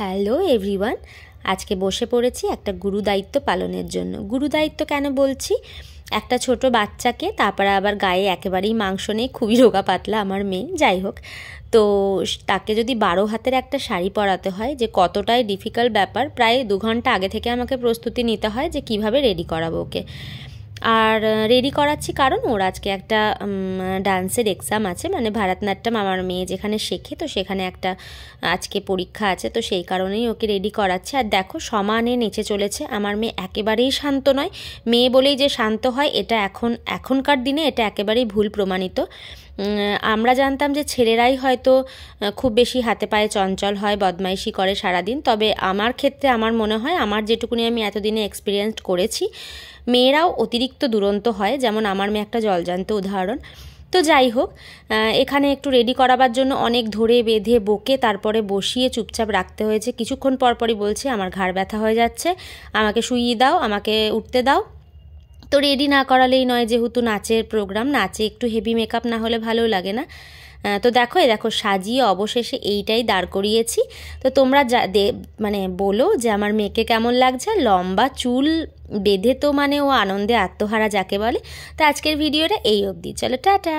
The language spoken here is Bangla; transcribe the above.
হ্যালো এভরিওয়ান, আজকে বসে পড়েছি একটা গুরুদায়িত্ব পালনের জন্য। গুরুদায়িত্ব কেন বলছি, একটা ছোট বাচ্চাকে, তারপরে আবার গায়ে একেবারেই মাংস নেই, খুবই রোগা পাতলা আমার মেয়ে, যাই হোক, তো তাকে যদি 12 হাতের একটা শাড়ি পরাতে হয়, যে কতটাই ডিফিকাল্ট ব্যাপার। প্রায় 2 ঘন্টা আগে থেকে আমাকে প্রস্তুতি নিতে হয় যে কিভাবে রেডি করাবো ওকে। আর রেডি করাচ্ছি কারণ ওর আজকে একটা ডান্সের এক্সাম আছে, মানে ভারতনাট্যম আমার মেয়ে যেখানে শেখে, তো সেখানে একটা আজকে পরীক্ষা আছে, তো সেই কারণেই ওকে রেডি করাচ্ছে। আর দেখো সমানে নেচে চলেছে। আমার মেয়ে একেবারেই শান্ত নয়। মেয়ে বলেই যে শান্ত হয় এটা এখনকার দিনে এটা একেবারেই ভুল প্রমাণিত। আমরা জানতাম যে ছেলেরাই হয়তো খুব বেশি হাতে পায়ে চঞ্চল হয়, বদমাইশি করে সারাদিন, তবে আমার ক্ষেত্রে আমার মনে হয়, আমার যেটুকুনি আমি এতদিনে এক্সপিরিয়েন্স করেছি, মেয়েরাও অতিরিক্ত দুরন্ত হয়, যেমন আমার মেয়ে একটা জলজান্ত উদাহরণ। তো যাই হোক, এখানে একটু রেডি করাবার জন্য অনেক ধরে বেঁধে বকে তারপরে বসিয়ে চুপচাপ রাখতে হয়েছে। কিছুক্ষণ পরপরই বলছে আমার ঘাড় ব্যথা হয়ে যাচ্ছে, আমাকে শুইয়ে দাও, আমাকে উঠতে দাও। তো রেডি না করালেই নয়, যেহেতু নাচের প্রোগ্রাম, নাচে একটু হেভি মেকআপ না হলে ভালো লাগে না। তো দেখো সাজিয়ে অবশেষে এইটাই দাঁড় করিয়েছি। তো তোমরা মানে বলো যে আমার মেয়েকে কেমন লাগছে। লম্বা চুল বেঁধে তো মানে ও আনন্দে আত্মহারা যাকে বলে। তো আজকের ভিডিওটা এই অবধি, চলো টাটা।